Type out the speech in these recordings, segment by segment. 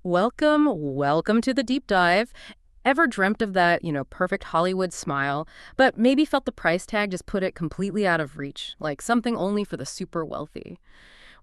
Welcome to the deep dive. Ever dreamt of that, perfect Hollywood smile, but maybe felt the price tag just put it completely out of reach, like something only for the super wealthy?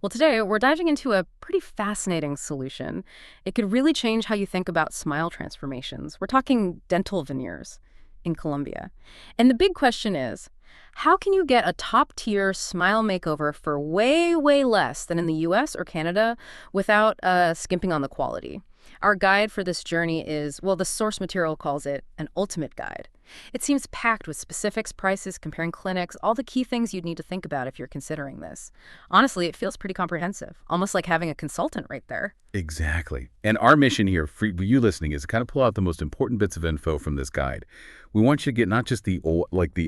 Well, today we're diving into a pretty fascinating solution. It could really change how you think about smile transformations. We're talking dental veneers in Colombia. And the big question is, how can you get a top-tier smile makeover for way, way less than in the US or Canada without skimping on the quality? Our guide for this journey is, well, the source material calls it an ultimate guide. It seems packed with specifics, prices, comparing clinics, all the key things you'd need to think about if you're considering this. Honestly, it feels pretty comprehensive, almost like having a consultant right there. Exactly. And our mission here for you listening is to kind of pull out the most important bits of info from this guide. We want you to get not just the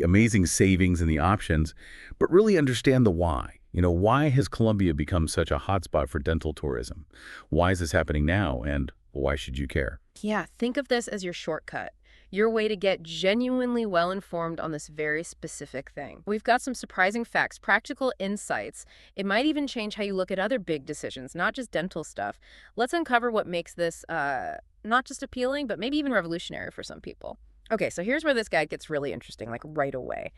amazing savings and the options, but really understand the why. Why has Colombia become such a hotspot for dental tourism? Why is this happening now? And why should you care? Yeah, think of this as your shortcut, your way to get genuinely well informed on this very specific thing. We've got some surprising facts, practical insights. It might even change how you look at other big decisions, not just dental stuff. Let's uncover what makes this not just appealing, but maybe even revolutionary for some people. Okay, so here's where this guide gets really interesting, like right away.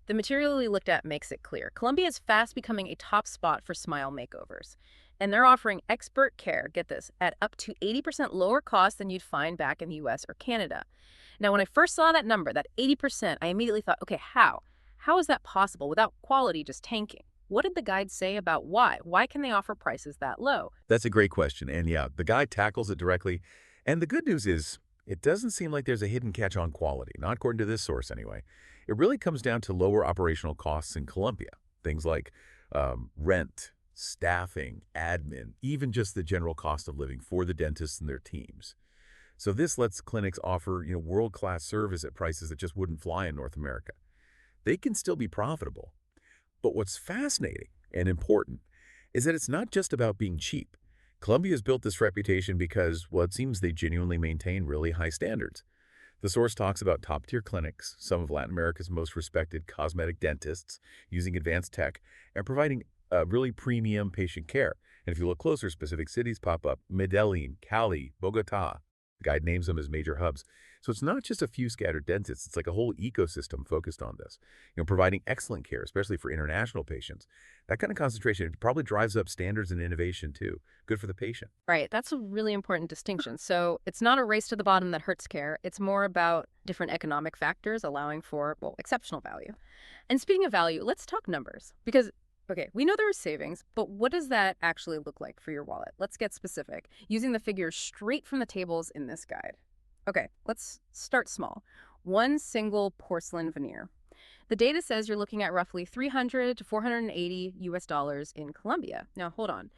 The material we looked at makes it clear. Colombia is fast becoming a top spot for smile makeovers. And they're offering expert care, get this, at up to 80% lower cost than you'd find back in the US or Canada. Now, when I first saw that number, that 80%, I immediately thought, okay, how? How is that possible without quality just tanking? What did the guide say about why? Why can they offer prices that low? That's a great question. And yeah, the guide tackles it directly. And the good news is, it doesn't seem like there's a hidden catch on quality, not according to this source anyway. It really comes down to lower operational costs in Colombia. Things like rent, staffing, admin, even just the general cost of living for the dentists and their teams. So this lets clinics offer, world-class service at prices that just wouldn't fly in North America. They can still be profitable. But what's fascinating and important is that it's not just about being cheap. Colombia has built this reputation because, well, it seems they genuinely maintain really high standards. The source talks about top-tier clinics, some of Latin America's most respected cosmetic dentists, using advanced tech, and providing really premium patient care. And if you look closer, specific cities pop up: Medellín, Cali, Bogotá. The guide names them as major hubs. So it's not just a few scattered dentists. It's like a whole ecosystem focused on this, providing excellent care, especially for international patients. That kind of concentration, it probably drives up standards and innovation too. Good for the patient. Right, that's a really important distinction. So it's not a race to the bottom that hurts care. It's more about different economic factors allowing for, well, exceptional value. And speaking of value, let's talk numbers. Because, okay, we know there are savings, but what does that actually look like for your wallet? Let's get specific, using the figures straight from the tables in this guide. Okay, let's start small. One single porcelain veneer. The data says you're looking at roughly 300 to 480 US dollars in Colombia. Now, hold on.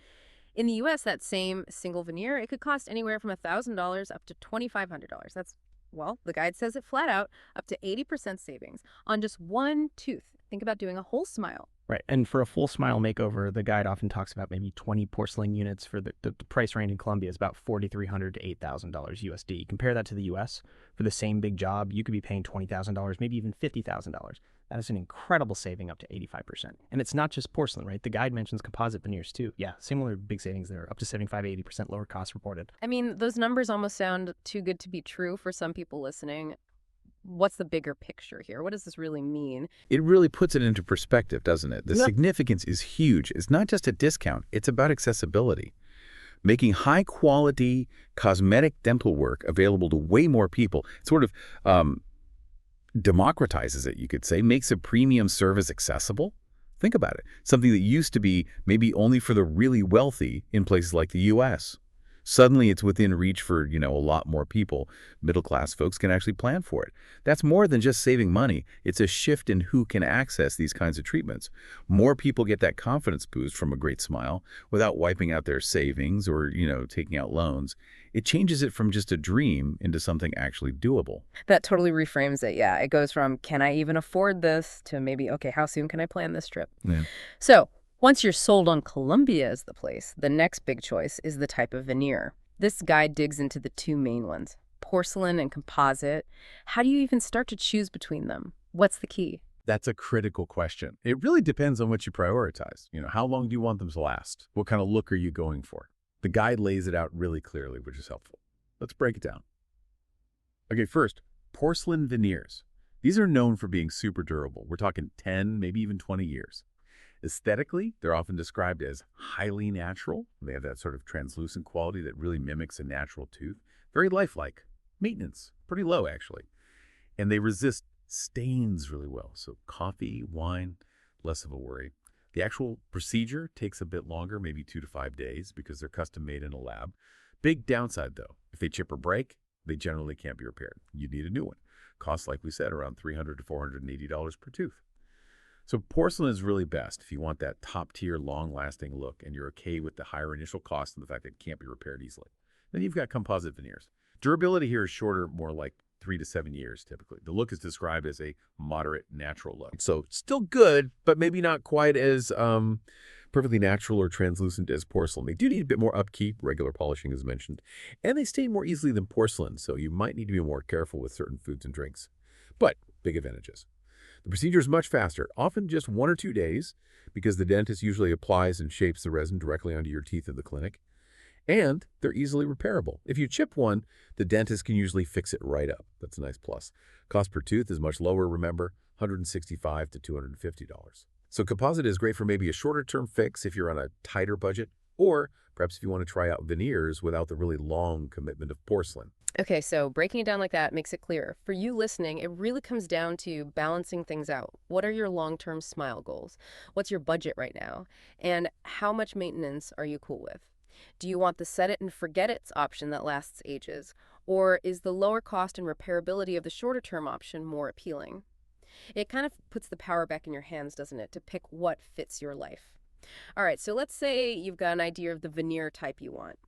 In the US, that same single veneer, it could cost anywhere from $1,000 up to $2,500. That's, well, the guide says it flat out, up to 80% savings on just one tooth. Think about doing a whole smile. Right. And for a full smile makeover, the guide often talks about maybe 20 porcelain units. For the price range in Colombia is about $4,300 to $8,000 USD. Compare that to the US. For the same big job, you could be paying $20,000, maybe even $50,000. That is an incredible saving, up to 85%. And it's not just porcelain, right? The guide mentions composite veneers too. Yeah, similar big savings there, up to 75 to 80% lower cost reported. I mean, those numbers almost sound too good to be true for some people listening. What's the bigger picture here? What does this really mean? It really puts it into perspective, doesn't it? The significance is huge. It's not just a discount. It's about accessibility. Making high-quality cosmetic dental work available to way more people sort of democratizes it, you could say, makes a premium service accessible. Think about it. Something that used to be maybe only for the really wealthy in places like the U.S. Suddenly it's within reach for, a lot more people. Middle-class folks can actually plan for it. That's more than just saving money. It's a shift in who can access these kinds of treatments. More people get that confidence boost from a great smile without wiping out their savings or, taking out loans. It changes it from just a dream into something actually doable. That totally reframes it. Yeah, it goes from, can I even afford this, to maybe, okay, how soon can I plan this trip? Yeah. So once you're sold on Colombia as the place, the next big choice is the type of veneer. This guide digs into the two main ones, porcelain and composite. How do you even start to choose between them? What's the key? That's a critical question. It really depends on what you prioritize. How long do you want them to last? What kind of look are you going for? The guide lays it out really clearly, which is helpful. Let's break it down. Okay, first, porcelain veneers. These are known for being super durable. We're talking 10, maybe even 20 years. Aesthetically, they're often described as highly natural. They have that sort of translucent quality that really mimics a natural tooth. Very lifelike. Maintenance, pretty low actually. And they resist stains really well. So coffee, wine, less of a worry. The actual procedure takes a bit longer, maybe 2 to 5 days, because they're custom made in a lab. Big downside though, if they chip or break, they generally can't be repaired. You need a new one. Costs, like we said, around $300 to $480 per tooth. So porcelain is really best if you want that top-tier, long-lasting look and you're okay with the higher initial cost and the fact that it can't be repaired easily. Then you've got composite veneers. Durability here is shorter, more like 3 to 7 years typically. The look is described as a moderate, natural look. So still good, but maybe not quite as perfectly natural or translucent as porcelain. They do need a bit more upkeep, regular polishing as mentioned, and they stain more easily than porcelain, so you might need to be more careful with certain foods and drinks. But big advantages. The procedure is much faster, often just 1 or 2 days, because the dentist usually applies and shapes the resin directly onto your teeth at the clinic. And they're easily repairable. If you chip one, the dentist can usually fix it right up. That's a nice plus. Cost per tooth is much lower, remember, $165 to $250. So composite is great for maybe a shorter-term fix if you're on a tighter budget, or perhaps if you want to try out veneers without the really long commitment of porcelain. Okay, so breaking it down like that makes it clearer. For you listening, it really comes down to balancing things out. What are your long-term smile goals? What's your budget right now? And how much maintenance are you cool with? Do you want the set it and forget it's option that lasts ages? Or is the lower cost and repairability of the shorter term option more appealing? It kind of puts the power back in your hands, doesn't it, to pick what fits your life. All right, so let's say you've got an idea of the veneer type you want.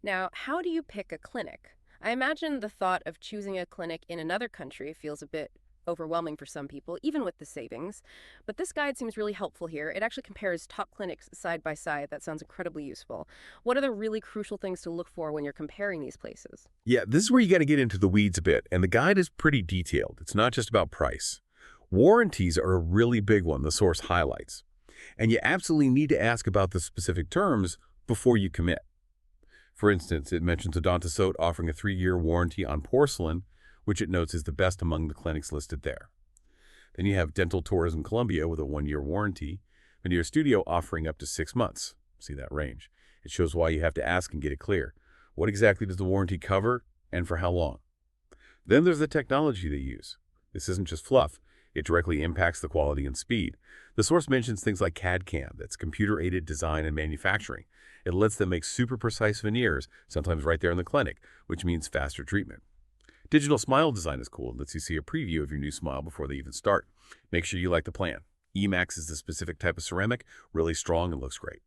Now, how do you pick a clinic? I imagine the thought of choosing a clinic in another country feels a bit overwhelming for some people, even with the savings. But this guide seems really helpful here. It actually compares top clinics side by side. That sounds incredibly useful. What are the really crucial things to look for when you're comparing these places? Yeah, this is where you got to get into the weeds a bit, and the guide is pretty detailed. It's not just about price. Warranties are a really big one, the source highlights. And you absolutely need to ask about the specific terms before you commit. For instance, it mentions Odontosote offering a 3-year warranty on porcelain, which it notes is the best among the clinics listed there. Then you have Dental Tourism Colombia with a 1-year warranty, Veneers Studio offering up to 6 months. See that range. It shows why you have to ask and get it clear. What exactly does the warranty cover and for how long? Then there's the technology they use. This isn't just fluff. It directly impacts the quality and speed. The source mentions things like CAD/CAM, that's computer-aided design and manufacturing. It lets them make super precise veneers, sometimes right there in the clinic, which means faster treatment. Digital smile design is cool. It lets you see a preview of your new smile before they even start. Make sure you like the plan. Emax is the specific type of ceramic, really strong and looks great.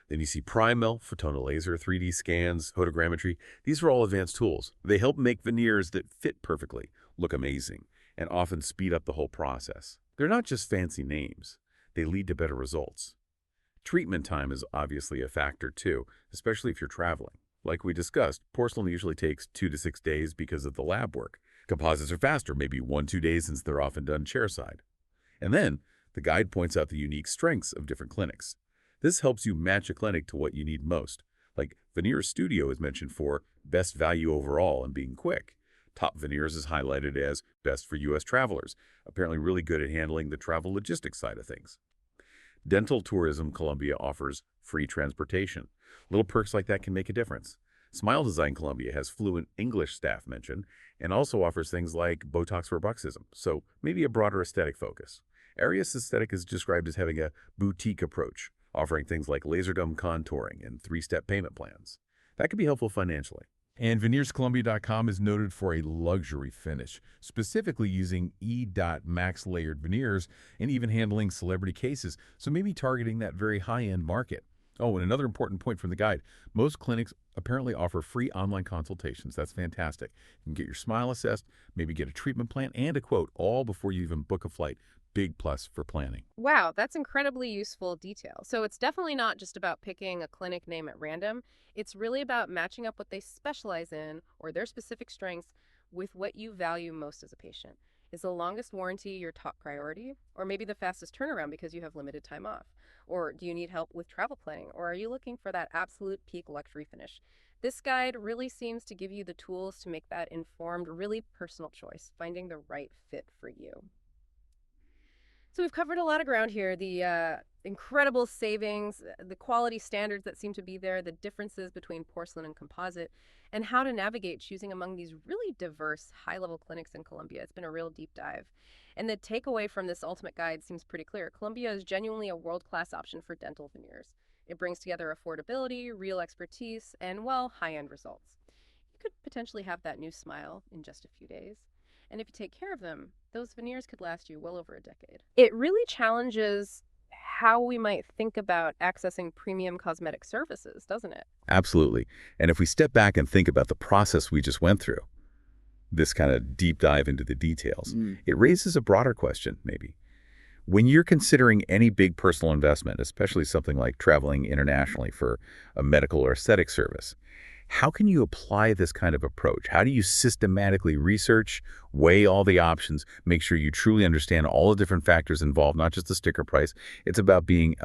Then you see Primel, photonal laser, 3D scans, photogrammetry. These are all advanced tools. They help make veneers that fit perfectly, look amazing, and often speed up the whole process. They're not just fancy names. They lead to better results. Treatment time is obviously a factor too, especially if you're traveling. Like we discussed, porcelain usually takes 2 to 6 days because of the lab work. Composites are faster, maybe 1-2 days since they're often done chairside. And then, the guide points out the unique strengths of different clinics. This helps you match a clinic to what you need most. Like Veneers Studio is mentioned for best value overall and being quick. Top Veneers is highlighted as best for U.S. travelers, apparently really good at handling the travel logistics side of things. Dental Tourism Colombia offers free transportation. Little perks like that can make a difference. Smile Design Colombia has fluent English staff mentioned and also offers things like Botox for bruxism, so maybe a broader aesthetic focus. Arius Aesthetic is described as having a boutique approach, offering things like laserdome contouring and 3-step payment plans. That could be helpful financially. And VeneersColombia.com is noted for a luxury finish, specifically using E.Max layered veneers and even handling celebrity cases, so maybe targeting that very high-end market. Oh, and another important point from the guide, most clinics apparently offer free online consultations. That's fantastic. You can get your smile assessed, maybe get a treatment plan and a quote, all before you even book a flight. Big plus for planning. Wow, that's incredibly useful detail. So it's definitely not just about picking a clinic name at random. It's really about matching up what they specialize in or their specific strengths with what you value most as a patient. Is the longest warranty your top priority? Or maybe the fastest turnaround because you have limited time off? Or do you need help with travel planning? Or are you looking for that absolute peak luxury finish? This guide really seems to give you the tools to make that informed, really personal choice, finding the right fit for you. So we've covered a lot of ground here. The incredible savings, the quality standards that seem to be there, the differences between porcelain and composite, and how to navigate choosing among these really diverse high-level clinics in Colombia. It's been a real deep dive. And the takeaway from this ultimate guide seems pretty clear. Colombia is genuinely a world-class option for dental veneers. It brings together affordability, real expertise, and, well, high-end results. You could potentially have that new smile in just a few days. And if you take care of them, those veneers could last you well over a decade. It really challenges how we might think about accessing premium cosmetic services, doesn't it? Absolutely. And if we step back and think about the process we just went through, this kind of deep dive into the details, it raises a broader question, maybe. When you're considering any big personal investment, especially something like traveling internationally for a medical or aesthetic service, how can you apply this kind of approach? How do you systematically research, weigh all the options, make sure you truly understand all the different factors involved, not just the sticker price? It's about being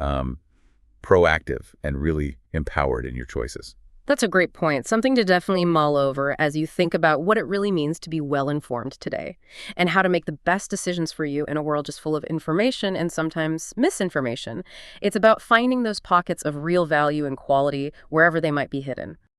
proactive and really empowered in your choices. That's a great point. Something to definitely mull over as you think about what it really means to be well-informed today and how to make the best decisions for you in a world just full of information and sometimes misinformation. It's about finding those pockets of real value and quality wherever they might be hidden.